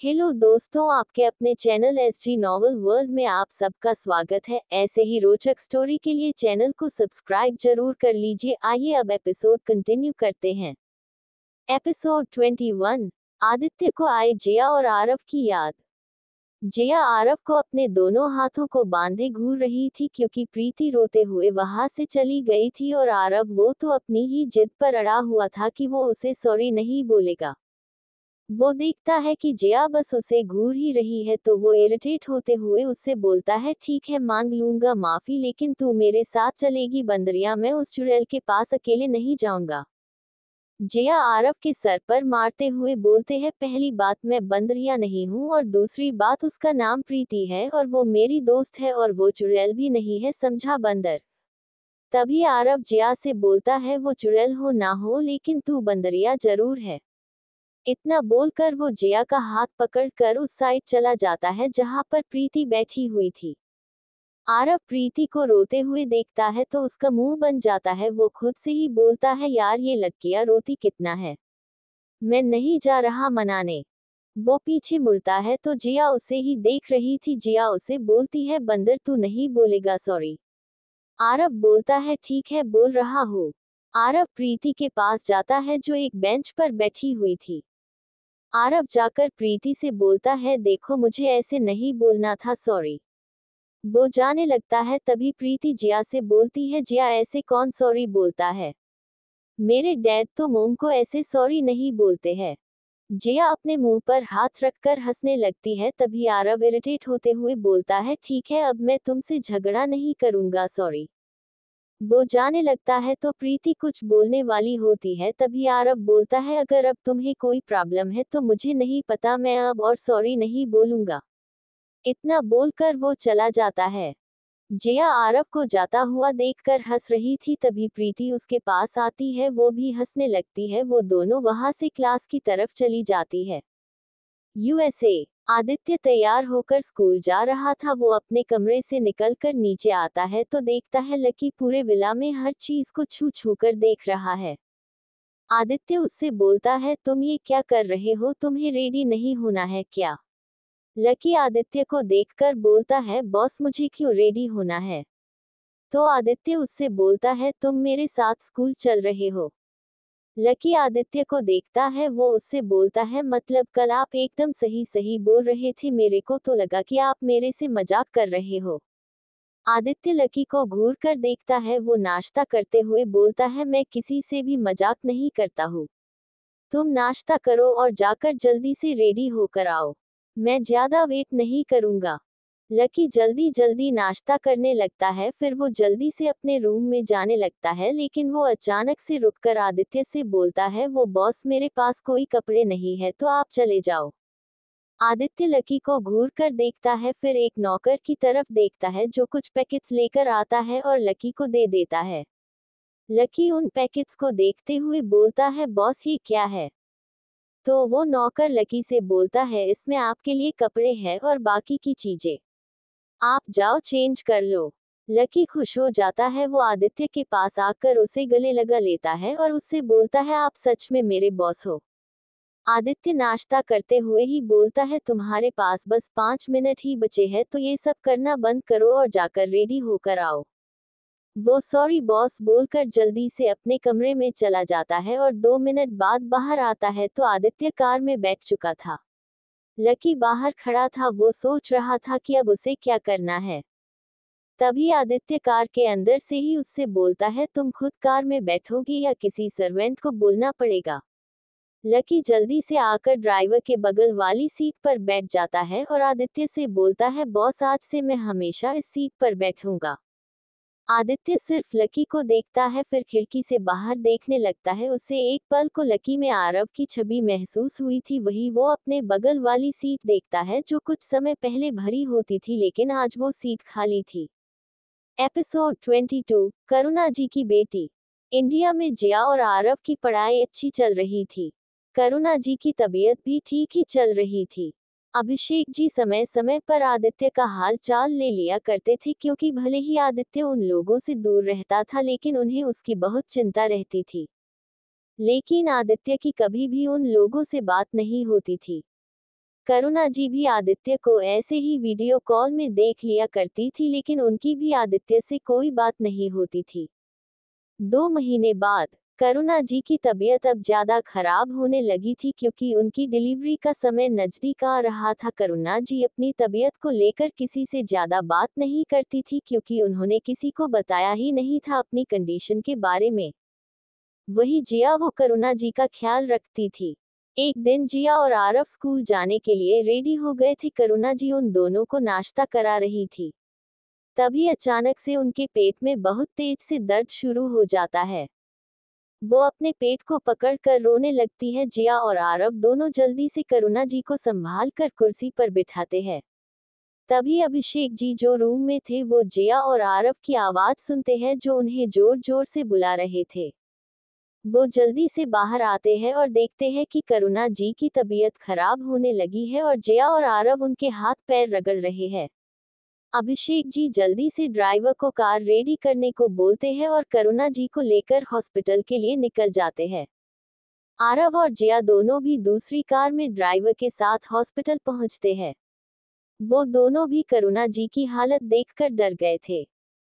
Hello दोस्तों, आपके अपने चैनल एसजी नॉवल वर्ल्ड में आप सबका स्वागत है। ऐसे ही रोचक स्टोरी के लिए चैनल को सब्सक्राइब जरूर कर लीजिए। आइए अब एपिसोड कंटिन्यू करते हैं। एपिसोड 21। आदित्य को आए जिया और आरव की याद। जिया आरव को अपने दोनों हाथों को बांधे घूर रही थी क्योंकि प्रीति रोते हुए वहां से चली गई थी और आरव वो तो अपनी ही जिद पर अड़ा हुआ था कि वो उसे सॉरी नहीं बोलेगा। वो देखता है कि जिया बस उसे घूर ही रही है तो वो इरिटेट होते हुए उससे बोलता है, ठीक है मांग लूंगा माफी, लेकिन तू मेरे साथ चलेगी बंदरिया, मैं उस चुड़ैल के पास अकेले नहीं जाऊंगा। जिया आरव के सर पर मारते हुए बोलते हैं, पहली बात मैं बंदरिया नहीं हूँ और दूसरी बात उसका नाम प्रीति है और वो मेरी दोस्त है और वो चुड़ैल भी नहीं है, समझा बंदर। तभी आरव जिया से बोलता है, वो चुड़ैल हो ना हो लेकिन तू बंदरिया जरूर है। इतना बोलकर वो जिया का हाथ पकड़कर उस साइड चला जाता है जहां पर प्रीति बैठी हुई थी। आरव प्रीति को रोते हुए देखता है तो उसका मुंह बन जाता है। वो खुद से ही बोलता है, यार ये लड़कियां रोती कितना है, मैं नहीं जा रहा मनाने। वो पीछे मुड़ता है तो जिया उसे ही देख रही थी। जिया उसे बोलती है, बंदर तू नहीं बोलेगा सॉरी। आरव बोलता है, ठीक है बोल रहा हूँ। आरव प्रीति के पास जाता है जो एक बेंच पर बैठी हुई थी। आरव जाकर प्रीति से बोलता है, देखो मुझे ऐसे नहीं बोलना था सॉरी। वो जाने लगता है तभी प्रीति जिया से बोलती है, जिया ऐसे कौन सॉरी बोलता है, मेरे डैड तो मोम को ऐसे सॉरी नहीं बोलते हैं। जिया अपने मुंह पर हाथ रखकर हंसने लगती है। तभी आरव इरिटेट होते हुए बोलता है, ठीक है अब मैं तुमसे झगड़ा नहीं करूंगा सॉरी। वो जाने लगता है तो प्रीति कुछ बोलने वाली होती है। तभी आरव बोलता है, अगर अब तुम्हें कोई प्रॉब्लम है तो मुझे नहीं पता, मैं अब और सॉरी नहीं बोलूंगा। इतना बोलकर वो चला जाता है। जिया आरव को जाता हुआ देखकर हंस रही थी। तभी प्रीति उसके पास आती है, वो भी हंसने लगती है। वो दोनों वहां से क्लास की तरफ चली जाती है। यूएसए। आदित्य तैयार होकर स्कूल जा रहा था। वो अपने कमरे से निकलकर नीचे आता है तो देखता है लकी पूरे विला में हर चीज को छू छू कर देख रहा है। आदित्य उससे बोलता है, तुम ये क्या कर रहे हो, तुम्हें रेडी नहीं होना है क्या? लकी आदित्य को देखकर बोलता है, बॉस मुझे क्यों रेडी होना है? तो आदित्य उससे बोलता है, तुम मेरे साथ स्कूल चल रहे हो। लकी आदित्य को देखता है। वो उससे बोलता है, मतलब कल आप एकदम सही सही बोल रहे थे, मेरे को तो लगा कि आप मेरे से मजाक कर रहे हो। आदित्य लकी को घूर कर देखता है। वो नाश्ता करते हुए बोलता है, मैं किसी से भी मजाक नहीं करता हूँ। तुम नाश्ता करो और जाकर जल्दी से रेडी होकर आओ, मैं ज्यादा वेट नहीं करूंगा। लकी जल्दी जल्दी नाश्ता करने लगता है। फिर वो जल्दी से अपने रूम में जाने लगता है, लेकिन वो अचानक से रुककर आदित्य से बोलता है, वो बॉस मेरे पास कोई कपड़े नहीं है तो आप चले जाओ। आदित्य लकी को घूर कर देखता है, फिर एक नौकर की तरफ देखता है जो कुछ पैकेट्स लेकर आता है और लकी को दे देता है। लकी उन पैकेट्स को देखते हुए बोलता है, बॉस ये क्या है? तो वो नौकर लकी से बोलता है, इसमें आपके लिए कपड़े हैं और बाकी की चीजें, आप जाओ चेंज कर लो। लकी खुश हो जाता है। वो आदित्य के पास आकर उसे गले लगा लेता है और उससे बोलता है, आप सच में मेरे बॉस हो। आदित्य नाश्ता करते हुए ही बोलता है, तुम्हारे पास बस 5 मिनट ही बचे हैं तो ये सब करना बंद करो और जाकर रेडी होकर आओ। वो सॉरी बॉस बोलकर जल्दी से अपने कमरे में चला जाता है और 2 मिनट बाद बाहर आता है तो आदित्य कार में बैठ चुका था। लकी बाहर खड़ा था। वो सोच रहा था कि अब उसे क्या करना है। तभी आदित्य कार के अंदर से ही उससे बोलता है, तुम खुद कार में बैठोगी या किसी सर्वेंट को बोलना पड़ेगा? लकी जल्दी से आकर ड्राइवर के बगल वाली सीट पर बैठ जाता है और आदित्य से बोलता है, बॉस आज से मैं हमेशा इस सीट पर बैठूंगा। आदित्य सिर्फ लकी को देखता है, फिर खिड़की से बाहर देखने लगता है। उसे एक पल को लकी में आरव की छवि महसूस हुई थी। वही वो अपने बगल वाली सीट देखता है जो कुछ समय पहले भरी होती थी, लेकिन आज वो सीट खाली थी। एपिसोड 22। करुणा जी की बेटी। इंडिया में जिया और आरव की पढ़ाई अच्छी चल रही थी। करुणा जी की तबीयत भी ठीक ही चल रही थी। अभिषेक जी समय समय पर आदित्य का हाल चाल ले लिया करते थे, क्योंकि भले ही आदित्य उन लोगों से दूर रहता था लेकिन उन्हें उसकी बहुत चिंता रहती थी। लेकिन आदित्य की कभी भी उन लोगों से बात नहीं होती थी। करुणा जी भी आदित्य को ऐसे ही वीडियो कॉल में देख लिया करती थी, लेकिन उनकी भी आदित्य से कोई बात नहीं होती थी। 2 महीने बाद करुणा जी की तबीयत अब ज्यादा खराब होने लगी थी, क्योंकि उनकी डिलीवरी का समय नजदीक आ रहा था। करुणा जी अपनी तबीयत को लेकर किसी से ज्यादा बात नहीं करती थी, क्योंकि उन्होंने किसी को बताया ही नहीं था अपनी कंडीशन के बारे में। वही जिया, वो करुणा जी का ख्याल रखती थी। एक दिन जिया और आरव स्कूल जाने के लिए रेडी हो गए थे। करुणा जी उन दोनों को नाश्ता करा रही थी। तभी अचानक से उनके पेट में बहुत तेज से दर्द शुरू हो जाता है। वो अपने पेट को पकड़कर रोने लगती है। जिया और आरव दोनों जल्दी से करुणा जी को संभाल कर कुर्सी पर बिठाते हैं। तभी अभिषेक जी जो रूम में थे, वो जिया और आरव की आवाज सुनते हैं जो उन्हें जोर जोर से बुला रहे थे। वो जल्दी से बाहर आते हैं और देखते हैं कि करुणा जी की तबीयत खराब होने लगी है और जिया और आरव उनके हाथ पैर रगड़ रहे हैं। अभिषेक जी जल्दी से ड्राइवर को कार रेडी करने को बोलते हैं और करुणा जी को लेकर हॉस्पिटल के लिए निकल जाते हैं। आरव और जिया दोनों भी दूसरी कार में ड्राइवर के साथ हॉस्पिटल पहुंचते हैं। वो दोनों भी करुणा जी की हालत देखकर डर गए थे।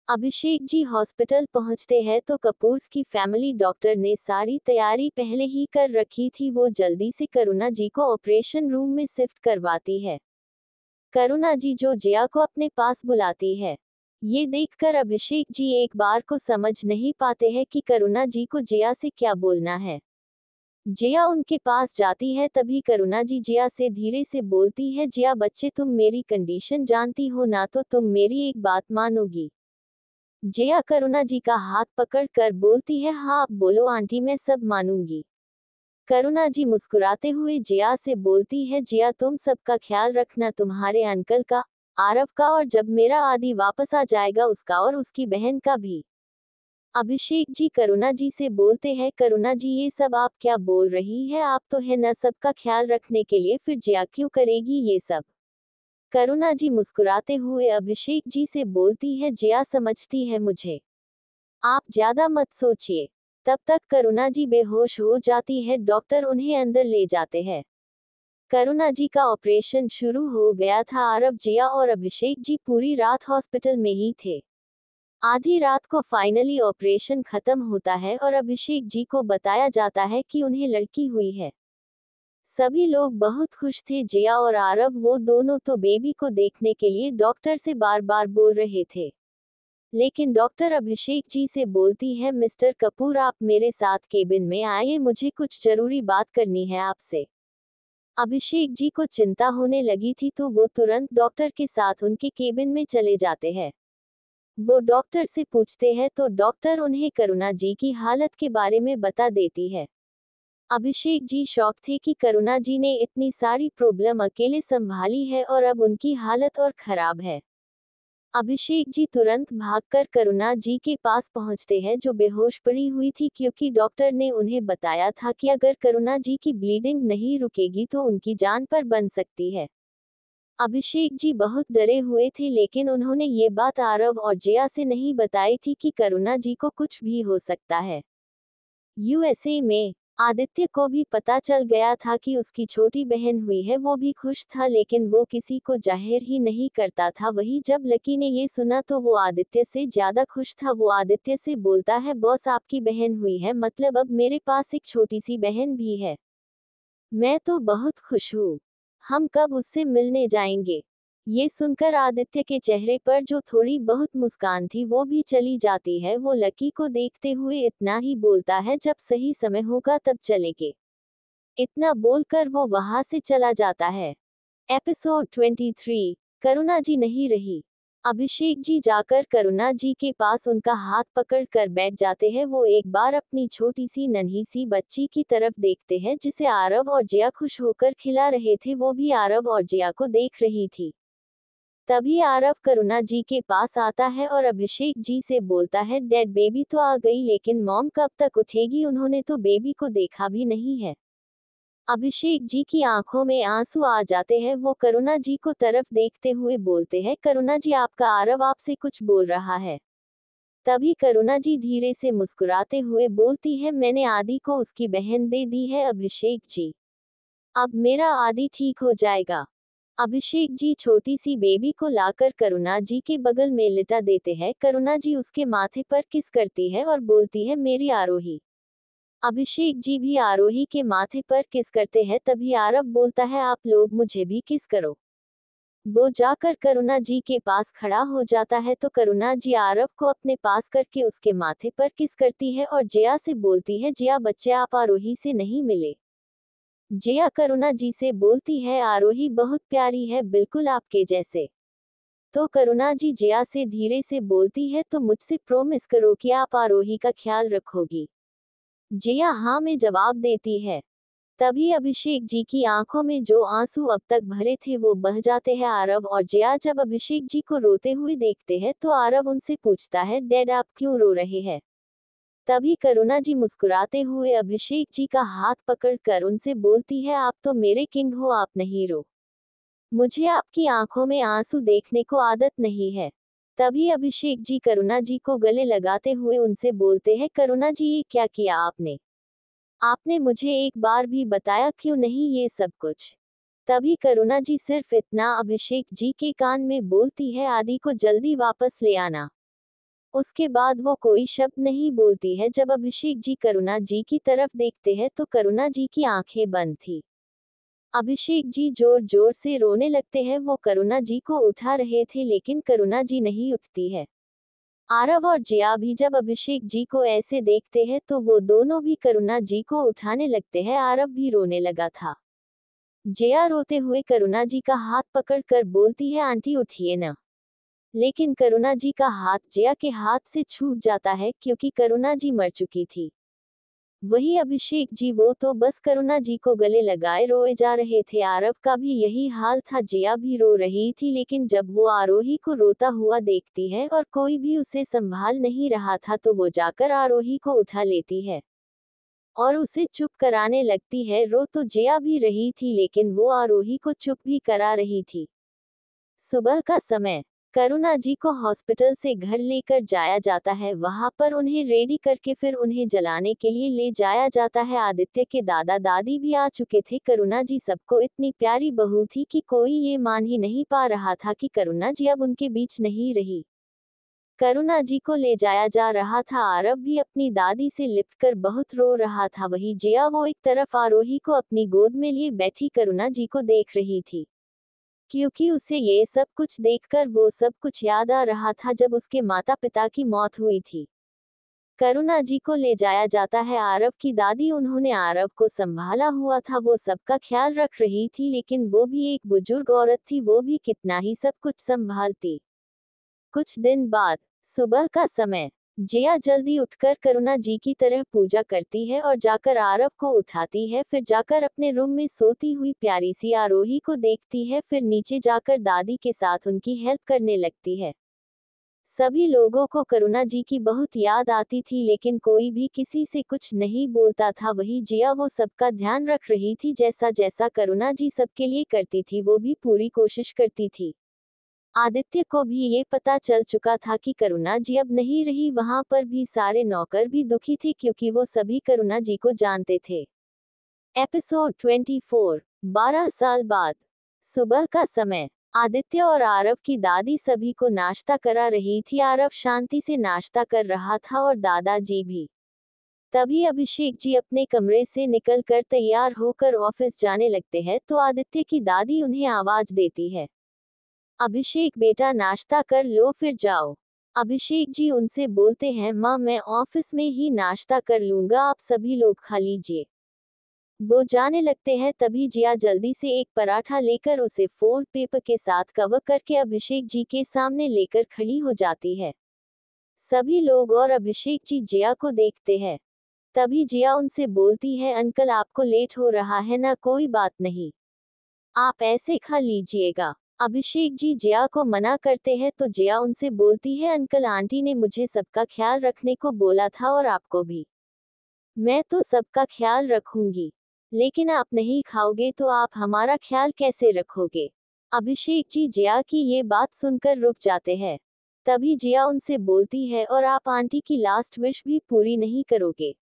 अभिषेक जी हॉस्पिटल पहुंचते हैं तो कपूर्स की फैमिली डॉक्टर ने सारी तैयारी पहले ही कर रखी थी। वो जल्दी से करुणा जी को ऑपरेशन रूम में शिफ्ट करवाती है। करुणा जी जो जिया को अपने पास बुलाती है। ये देखकर अभिषेक जी एक बार को समझ नहीं पाते हैं कि करुणा जी को जिया से क्या बोलना है। जिया उनके पास जाती है, तभी करुणा जी जिया से धीरे से बोलती है, जिया बच्चे, तुम मेरी कंडीशन जानती हो ना, तो तुम मेरी एक बात मानोगी। जिया करुणा जी का हाथ पकड़ कर बोलती है, हाँ आप बोलो आंटी, मैं सब मानूंगी। करुणा जी मुस्कुराते हुए जिया से बोलती है, जिया तुम सबका ख्याल रखना, तुम्हारे अंकल का, आरव का, और जब मेरा आदि वापस आ जाएगा उसका और उसकी बहन का भी। अभिषेक जी करुणा जी से बोलते हैं, करुणा जी ये सब आप क्या बोल रही है, आप तो है न सबका ख्याल रखने के लिए, फिर जिया क्यों करेगी ये सब। करुणा जी मुस्कुराते हुए अभिषेक जी से बोलती है, जिया समझती है मुझे, आप ज्यादा मत सोचिए। तब तक करुणा जी बेहोश हो जाती है। डॉक्टर उन्हें अंदर ले जाते हैं। करुणा जी का ऑपरेशन शुरू हो गया था। आरव, जिया और अभिषेक जी पूरी रात हॉस्पिटल में ही थे। आधी रात को फाइनली ऑपरेशन खत्म होता है और अभिषेक जी को बताया जाता है कि उन्हें लड़की हुई है। सभी लोग बहुत खुश थे। जिया और आरव वो दोनों तो बेबी को देखने के लिए डॉक्टर से बार बार बोल रहे थे, लेकिन डॉक्टर अभिषेक जी से बोलती है, मिस्टर कपूर आप मेरे साथ केबिन में आइए, मुझे कुछ जरूरी बात करनी है आपसे। अभिषेक जी को चिंता होने लगी थी तो वो तुरंत डॉक्टर के साथ उनके केबिन में चले जाते हैं। वो डॉक्टर से पूछते हैं तो डॉक्टर उन्हें करुणा जी की हालत के बारे में बता देती है। अभिषेक जी शॉक थे कि करुणा जी ने इतनी सारी प्रॉब्लम अकेले संभाली है और अब उनकी हालत और खराब है। अभिषेक जी तुरंत भागकर करुणा जी के पास पहुंचते हैं जो बेहोश पड़ी हुई थी, क्योंकि डॉक्टर ने उन्हें बताया था कि अगर करुणा जी की ब्लीडिंग नहीं रुकेगी तो उनकी जान पर बन सकती है। अभिषेक जी बहुत डरे हुए थे, लेकिन उन्होंने ये बात आरव और जिया से नहीं बताई थी कि करुणा जी को कुछ भी हो सकता है। यूएसए में आदित्य को भी पता चल गया था कि उसकी छोटी बहन हुई है। वो भी खुश था, लेकिन वो किसी को जाहिर ही नहीं करता था। वही जब लकी ने ये सुना तो वो आदित्य से ज्यादा खुश था। वो आदित्य से बोलता है, बॉस आपकी बहन हुई है, मतलब अब मेरे पास एक छोटी सी बहन भी है। मैं तो बहुत खुश हूँ। हम कब उससे मिलने जाएंगे। ये सुनकर आदित्य के चेहरे पर जो थोड़ी बहुत मुस्कान थी वो भी चली जाती है। वो लकी को देखते हुए इतना ही बोलता है, जब सही समय होगा तब चलेंगे। इतना बोलकर वो वहां से चला जाता है। एपिसोड 23। करुणा जी नहीं रही। अभिषेक जी जाकर करुणा जी के पास उनका हाथ पकड़ कर बैठ जाते हैं। वो एक बार अपनी छोटी सी नन्ही सी बच्ची की तरफ देखते हैं जिसे आरव और जिया खुश होकर खिला रहे थे। वो भी आरव और जिया को देख रही थी। तभी आरव करुणा जी के पास आता है और अभिषेक जी से बोलता है, डैड बेबी तो आ गई, लेकिन मॉम कब तक उठेगी, उन्होंने तो बेबी को देखा भी नहीं है। अभिषेक जी की आंखों में आंसू आ जाते हैं। वो करुणा जी को तरफ देखते हुए बोलते हैं, करुणा जी आपका आरव आपसे कुछ बोल रहा है। तभी करुणा जी धीरे से मुस्कुराते हुए बोलती है, मैंने आदि को उसकी बहन दे दी है अभिषेक जी। अब मेरा आदि ठीक हो जाएगा। अभिषेक जी छोटी सी बेबी को लाकर करुणा जी के बगल में लिटा देते हैं। करुणा जी उसके माथे पर किस करती है और बोलती है, मेरी आरोही। अभिषेक जी भी आरोही के माथे पर किस करते हैं। तभी आरव बोलता है, आप लोग मुझे भी किस करो। वो जाकर करुणा जी के पास खड़ा हो जाता है तो करुणा जी आरव को अपने पास करके उसके माथे पर किस करती है और जया से बोलती है, जया बच्चे आप आरोही से नहीं मिले। जया करुणा जी से बोलती है, आरोही बहुत प्यारी है, बिल्कुल आपके जैसे। तो करुणा जी जया से धीरे से बोलती है, तो मुझसे प्रॉमिस करो कि आप आरोही का ख्याल रखोगी। जया हाँ में जवाब देती है। तभी अभिषेक जी की आंखों में जो आंसू अब तक भरे थे वो बह जाते हैं। आरव और जया जब अभिषेक जी को रोते हुए देखते हैं तो आरव उनसे पूछता है, डैड आप क्यों रो रहे हैं। तभी करुणा जी मुस्कुराते हुए अभिषेक जी का हाथ पकड़कर उनसे बोलती है, आप तो मेरे किंग हो, आप नहीं रो। मुझे आपकी आंखों में आंसू देखने को आदत नहीं है। तभी अभिषेक जी करुणा जी को गले लगाते हुए उनसे बोलते हैं, करुणा जी ये क्या किया आपने। आपने मुझे एक बार भी बताया क्यों नहीं ये सब कुछ। तभी करुणा जी सिर्फ इतना अभिषेक जी के कान में बोलती है, आदि को जल्दी वापस ले आना। उसके बाद वो कोई शब्द नहीं बोलती है। जब अभिषेक जी करुणा जी की तरफ देखते हैं तो करुणा जी की आंखें बंद थी। अभिषेक जी जोर जोर से रोने लगते हैं। वो करुणा जी को उठा रहे थे लेकिन करुणा जी नहीं उठती है। आरव और जया भी जब अभिषेक जी को ऐसे देखते हैं तो वो दोनों भी करुणा जी को उठाने लगते हैं। आरव भी रोने लगा था। जया रोते हुए करुणा जी का हाथ पकड़कर बोलती है, आंटी उठिए ना। लेकिन करुणा जी का हाथ जया के हाथ से छूट जाता है क्योंकि करुणा जी मर चुकी थी। वही अभिषेक जी वो तो बस करुणा जी को गले लगाए रोए जा रहे थे। आरव का भी यही हाल था। जया भी रो रही थी लेकिन जब वो आरोही को रोता हुआ देखती है और कोई भी उसे संभाल नहीं रहा था तो वो जाकर आरोही को उठा लेती है और उसे चुप कराने लगती है। रो तो जया भी रही थी लेकिन वो आरोही को चुप भी करा रही थी। सुबह का समय करुणा जी को हॉस्पिटल से घर लेकर जाया जाता है। वहां पर उन्हें रेडी करके फिर उन्हें जलाने के लिए ले जाया जाता है। आदित्य के दादा दादी भी आ चुके थे। करुणा जी सबको इतनी प्यारी बहू थी कि कोई ये मान ही नहीं पा रहा था कि करुणा जी अब उनके बीच नहीं रही। करुणा जी को ले जाया जा रहा था। आरव भी अपनी दादी से लिपटकर बहुत रो रहा था। वही जया वो एक तरफ आरोही को अपनी गोद में लिए बैठी करुणा जी को देख रही थी क्योंकि उसे ये सब कुछ देखकर वो सब कुछ याद आ रहा था जब उसके माता पिता की मौत हुई थी। करुणा जी को ले जाया जाता है। आरव की दादी उन्होंने आरव को संभाला हुआ था। वो सबका ख्याल रख रही थी लेकिन वो भी एक बुजुर्ग औरत थी। वो भी कितना ही सब कुछ संभालती। कुछ दिन बाद सुबह का समय जया जल्दी उठकर करुणा जी की तरह पूजा करती है और जाकर आरव को उठाती है। फिर जाकर अपने रूम में सोती हुई प्यारी सी आरोही को देखती है। फिर नीचे जाकर दादी के साथ उनकी हेल्प करने लगती है। सभी लोगों को करुणा जी की बहुत याद आती थी लेकिन कोई भी किसी से कुछ नहीं बोलता था। वही जया वो सबका ध्यान रख रही थी। जैसा जैसा करुणा जी सबके लिए करती थी वो भी पूरी कोशिश करती थी। आदित्य को भी ये पता चल चुका था कि करुणा जी अब नहीं रही। वहां पर भी सारे नौकर भी दुखी थे क्योंकि वो सभी करुणा जी को जानते थे। एपिसोड 24 12 साल बाद सुबह का समय आदित्य और आरव की दादी सभी को नाश्ता करा रही थी। आरव शांति से नाश्ता कर रहा था और दादाजी भी। तभी अभिषेक जी अपने कमरे से निकलकर तैयार होकर ऑफिस जाने लगते हैं तो आदित्य की दादी उन्हें आवाज देती है, अभिषेक बेटा नाश्ता कर लो फिर जाओ। अभिषेक जी उनसे बोलते हैं, माँ मैं ऑफिस में ही नाश्ता कर लूंगा, आप सभी लोग खा लीजिए। वो जाने लगते हैं। तभी जिया जल्दी से एक पराठा लेकर उसे फोल्ड पेपर के साथ कवर करके अभिषेक जी के सामने लेकर खड़ी हो जाती है। सभी लोग और अभिषेक जी जिया को देखते हैं। तभी जिया उनसे बोलती है, अंकल आपको लेट हो रहा है ना, कोई बात नहीं, आप ऐसे खा लीजिएगा। अभिषेक जी जिया को मना करते हैं तो जिया उनसे बोलती है, अंकल आंटी ने मुझे सबका ख्याल रखने को बोला था और आपको भी। मैं तो सबका ख्याल रखूंगी, लेकिन आप नहीं खाओगे तो आप हमारा ख्याल कैसे रखोगे। अभिषेक जी जिया की ये बात सुनकर रुक जाते हैं। तभी जिया उनसे बोलती है, और आप आंटी की लास्ट विश भी पूरी नहीं करोगे।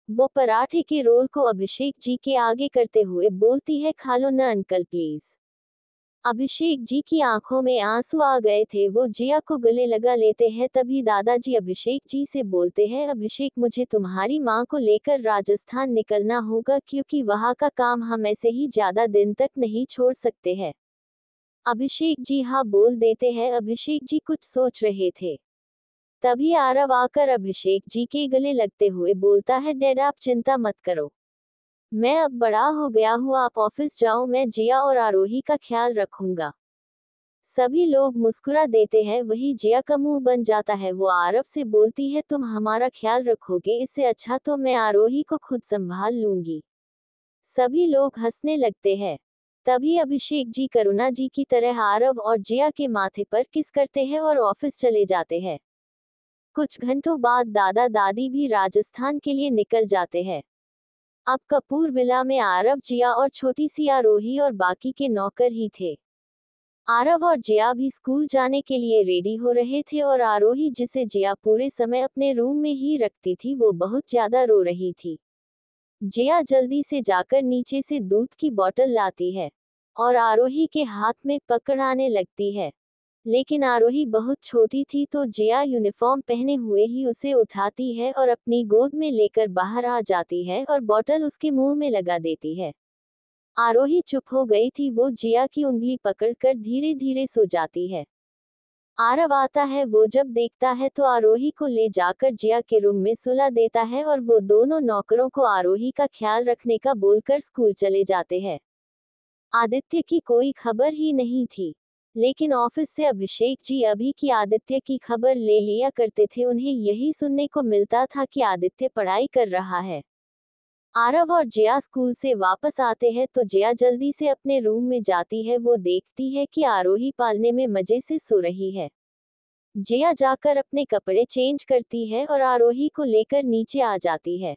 वो पराठे के रोल को अभिषेक जी के आगे करते हुए बोलती है, खा लो ना अंकल प्लीज। अभिषेक जी की आंखों में आंसू आ गए थे। वो जिया को गले लगा लेते हैं। तभी दादाजी अभिषेक जी से बोलते हैं, अभिषेक मुझे तुम्हारी माँ को लेकर राजस्थान निकलना होगा क्योंकि वहाँ का काम हम ऐसे ही ज्यादा दिन तक नहीं छोड़ सकते हैं। अभिषेक जी हाँ बोल देते हैं। अभिषेक जी कुछ सोच रहे थे। तभी आरव आकर अभिषेक जी के गले लगते हुए बोलता है, डैड आप चिंता मत करो, मैं अब बड़ा हो गया हूँ, आप ऑफिस जाओ, मैं जिया और आरोही का ख्याल रखूंगा। सभी लोग मुस्कुरा देते हैं। वही जिया का मुंह बन जाता है। वो आरव से बोलती है, तुम हमारा ख्याल रखोगे, इससे अच्छा तो मैं आरोही को खुद संभाल लूंगी। सभी लोग हंसने लगते हैं। तभी अभिषेक जी करुणा जी की तरह आरव और जिया के माथे पर किस करते हैं और ऑफिस चले जाते हैं। कुछ घंटों बाद दादा दादी भी राजस्थान के लिए निकल जाते हैं। अब कपूर विला में आरव, जिया और छोटी सी आरोही और बाकी के नौकर ही थे। आरव और जिया भी स्कूल जाने के लिए रेडी हो रहे थे और आरोही, जिसे जिया पूरे समय अपने रूम में ही रखती थी, वो बहुत ज्यादा रो रही थी। जिया जल्दी से जाकर नीचे से दूध की बोतल लाती है और आरोही के हाथ में पकड़ाने लगती है। लेकिन आरोही बहुत छोटी थी तो जिया यूनिफॉर्म पहने हुए ही उसे उठाती है और अपनी गोद में लेकर बाहर आ जाती है और बोतल उसके मुंह में लगा देती है। आरोही चुप हो गई थी। वो जिया की उंगली पकड़कर धीरे धीरे सो जाती है। आरव आता है। वो जब देखता है तो आरोही को ले जाकर जिया के रूम में सुला देता है और वो दोनों नौकरों को आरोही का ख्याल रखने का बोलकर स्कूल चले जाते हैं। आदित्य की कोई खबर ही नहीं थी। लेकिन ऑफिस से अभिषेक जी अभी की आदित्य की खबर ले लिया करते थे। उन्हें यही सुनने को मिलता था कि आदित्य पढ़ाई कर रहा है। आरव और जिया स्कूल से वापस आते हैं तो जिया जल्दी से अपने रूम में जाती है। वो देखती है कि आरोही पालने में मजे से सो रही है। जिया जाकर अपने कपड़े चेंज करती है और आरोही को लेकर नीचे आ जाती है।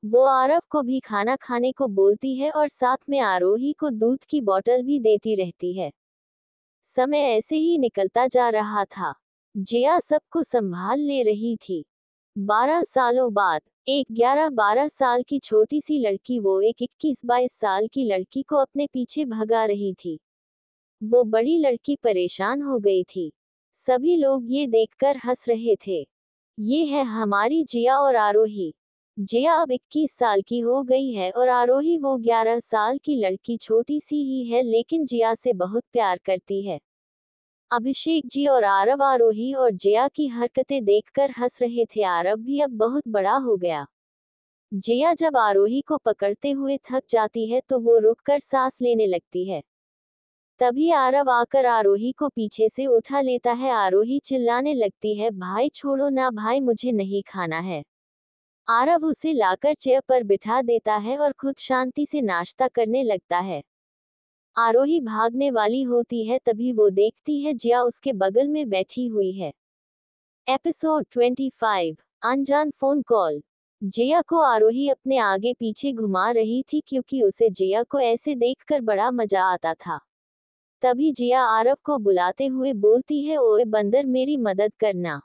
वो आरव को भी खाना खाने को बोलती है और साथ में आरोही को दूध की बोतल भी देती रहती है। समय ऐसे ही निकलता जा रहा था। जिया सबको संभाल ले रही थी। 12 सालों बाद एक 11-12 साल की छोटी सी लड़की वो एक 21-22 साल की लड़की को अपने पीछे भगा रही थी। वो बड़ी लड़की परेशान हो गई थी। सभी लोग ये देखकर हंस रहे थे। ये है हमारी जिया और आरोही। जिया अब 21 साल की हो गई है और आरोही वो 11 साल की लड़की छोटी सी ही है, लेकिन जिया से बहुत प्यार करती है। अभिषेक जी और आरव आरोही और जिया की हरकतें देखकर हंस रहे थे। आरव भी अब बहुत बड़ा हो गया। जिया जब आरोही को पकड़ते हुए थक जाती है तो वो रुककर सांस लेने लगती है। तभी आरव आकर आरोही को पीछे से उठा लेता है। आरोही चिल्लाने लगती है, भाई छोड़ो ना भाई, मुझे नहीं खाना है। आरव उसे लाकर चेयर पर बिठा देता है और खुद शांति से नाश्ता करने लगता है। आरोही भागने वाली होती है तभी वो देखती है जिया उसके बगल में बैठी हुई है। एपिसोड 25 अनजान फोन कॉल। जिया को आरोही अपने आगे पीछे घुमा रही थी क्योंकि उसे जिया को ऐसे देखकर बड़ा मजा आता था। तभी जिया आरव को बुलाते हुए बोलती है, ओए बंदर मेरी मदद करना।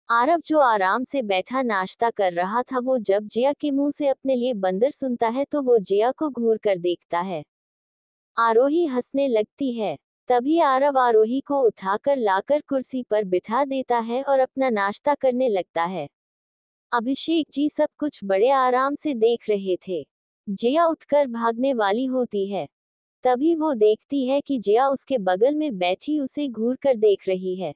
आरव जो आराम से बैठा नाश्ता कर रहा था, वो जब जिया के मुंह से अपने लिए बंदर सुनता है तो वो जिया को घूर कर देखता है। आरोही हंसने लगती है। तभी आरव आरोही को उठाकर लाकर कुर्सी पर बिठा देता है और अपना नाश्ता करने लगता है। अभिषेक जी सब कुछ बड़े आराम से देख रहे थे। जिया उठकर भागने वाली होती है। तभी वो देखती है कि जिया उसके बगल में बैठी उसे घूर कर देख रही है।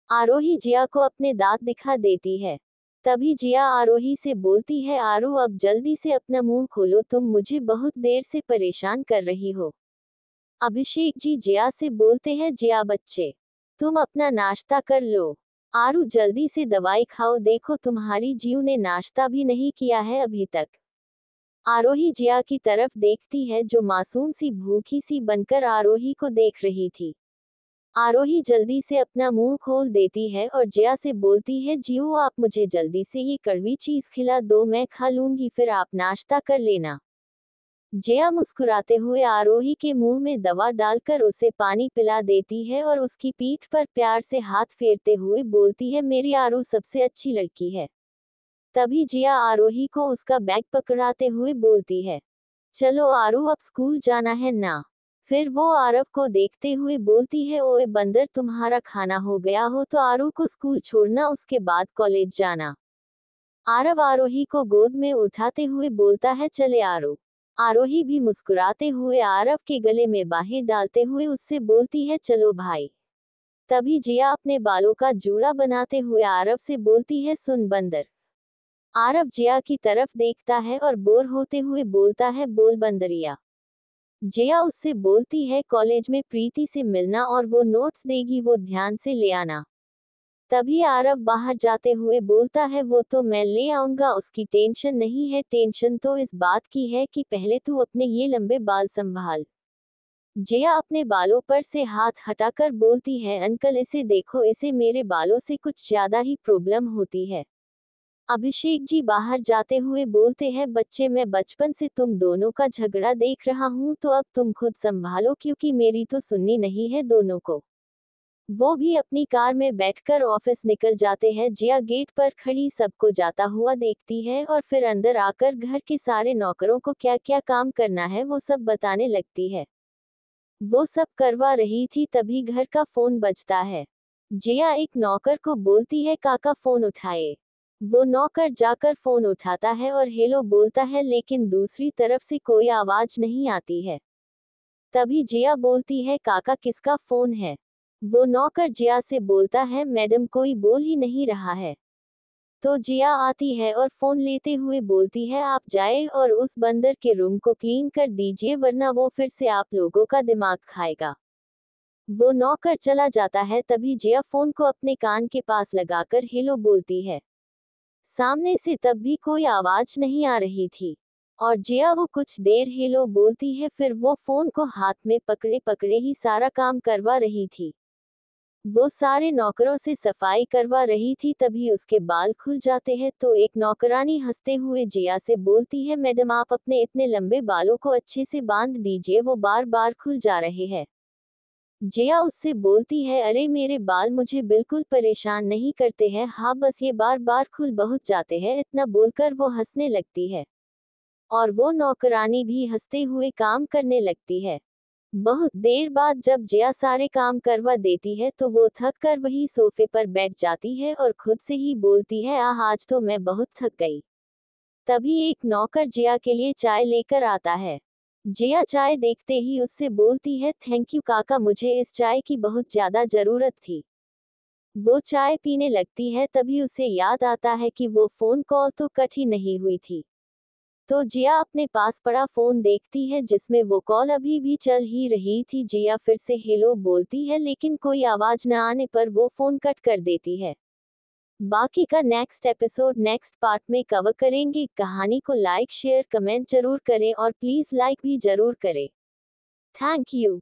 आरोही जिया को अपने दांत दिखा देती है। तभी जिया आरोही से बोलती है, आरू अब जल्दी से अपना मुंह खोलो, तुम मुझे बहुत देर से परेशान कर रही हो। अभिषेक जी जिया से बोलते हैं, जिया बच्चे तुम अपना नाश्ता कर लो। आरू जल्दी से दवाई खाओ, देखो तुम्हारी जीव ने नाश्ता भी नहीं किया है अभी तक। आरोही जिया की तरफ देखती है जो मासूम सी भूखी सी बनकर आरोही को देख रही थी। आरोही जल्दी से अपना मुंह खोल देती है और जिया से बोलती है, जियो आप मुझे जल्दी से ये कड़वी चीज खिला दो, मैं खा लूंगी, फिर आप नाश्ता कर लेना। जिया मुस्कुराते हुए आरोही के मुंह में दवा डालकर उसे पानी पिला देती है और उसकी पीठ पर प्यार से हाथ फेरते हुए बोलती है, मेरी आरू सबसे अच्छी लड़की है। तभी जिया आरोही को उसका बैग पकड़ाते हुए बोलती है, चलो आरू अब स्कूल जाना है ना। फिर वो आरव को देखते हुए बोलती है, ओए बंदर, तुम्हारा खाना हो गया हो तो आरू को स्कूल छोड़ना, उसके बाद कॉलेज जाना। आरव आरोही को गोद में उठाते हुए बोलता है, चले आरू। आरोही भी मुस्कुराते हुए आरव के गले में बाहें डालते हुए उससे बोलती है, चलो भाई। तभी जिया अपने बालों का जूड़ा बनाते हुए आरव से बोलती है, सुन बंदर। आरव जिया की तरफ देखता है और बोर होते हुए बोलता है, बोल बंदरिया। जिया उससे बोलती है, कॉलेज में प्रीति से मिलना और वो नोट्स देगी, वो ध्यान से ले आना। तभी आरव बाहर जाते हुए बोलता है, वो तो मैं ले आऊंगा, उसकी टेंशन नहीं है, टेंशन तो इस बात की है कि पहले तू अपने ये लंबे बाल संभाल। जिया अपने बालों पर से हाथ हटाकर बोलती है, अंकल इसे देखो, इसे मेरे बालों से कुछ ज्यादा ही प्रॉब्लम होती है। अभिषेक जी बाहर जाते हुए बोलते हैं, बच्चे, मैं बचपन से तुम दोनों का झगड़ा देख रहा हूँ, तो अब तुम खुद संभालो, क्योंकि मेरी तो सुननी नहीं है दोनों को। वो भी अपनी कार में बैठकर ऑफिस निकल जाते हैं। जिया गेट पर खड़ी सबको जाता हुआ देखती है और फिर अंदर आकर घर के सारे नौकरों को क्या क्या काम करना है वो सब बताने लगती है। वो सब करवा रही थी तभी घर का फोन बजता है। जिया एक नौकर को बोलती है, काका फोन उठाए। वो नौकर जाकर फोन उठाता है और हेलो बोलता है, लेकिन दूसरी तरफ से कोई आवाज नहीं आती है। तभी जिया बोलती है, काका किसका फोन है? वो नौकर जिया से बोलता है, मैडम कोई बोल ही नहीं रहा है। तो जिया आती है और फोन लेते हुए बोलती है, आप जाए और उस बंदर के रूम को क्लीन कर दीजिए, वरना वो फिर से आप लोगों का दिमाग खाएगा। वो नौकर चला जाता है। तभी जिया फोन को अपने कान के पास लगाकर हेलो बोलती है। सामने से तब भी कोई आवाज नहीं आ रही थी और जिया वो कुछ देर हेलो बोलती है, फिर वो फोन को हाथ में पकड़े पकड़े ही सारा काम करवा रही थी। वो सारे नौकरों से सफाई करवा रही थी तभी उसके बाल खुल जाते हैं, तो एक नौकरानी हंसते हुए जिया से बोलती है, मैडम आप अपने इतने लंबे बालों को अच्छे से बांध दीजिए, वो बार बार खुल जा रहे हैं। जिया उससे बोलती है, अरे मेरे बाल मुझे बिल्कुल परेशान नहीं करते हैं, हाँ बस ये बार बार खुल बहुत जाते हैं। इतना बोलकर वो हंसने लगती है और वो नौकरानी भी हंसते हुए काम करने लगती है। बहुत देर बाद जब जिया सारे काम करवा देती है तो वो थक कर वही सोफे पर बैठ जाती है और खुद से ही बोलती है, आह आज तो मैं बहुत थक गई। तभी एक नौकर जिया के लिए चाय लेकर आता है। जिया चाय देखते ही उससे बोलती है, थैंक यू काका, मुझे इस चाय की बहुत ज्यादा जरूरत थी। वो चाय पीने लगती है तभी उसे याद आता है कि वो फोन कॉल तो कट ही नहीं हुई थी। तो जिया अपने पास पड़ा फोन देखती है जिसमें वो कॉल अभी भी चल ही रही थी। जिया फिर से हेलो बोलती है लेकिन कोई आवाज न आने पर वो फोन कट कर देती है। बाकी का नेक्स्ट एपिसोड नेक्स्ट पार्ट में कवर करेंगे। कहानी को लाइक शेयर कमेंट जरूर करें और प्लीज लाइक भी जरूर करें। Thank you.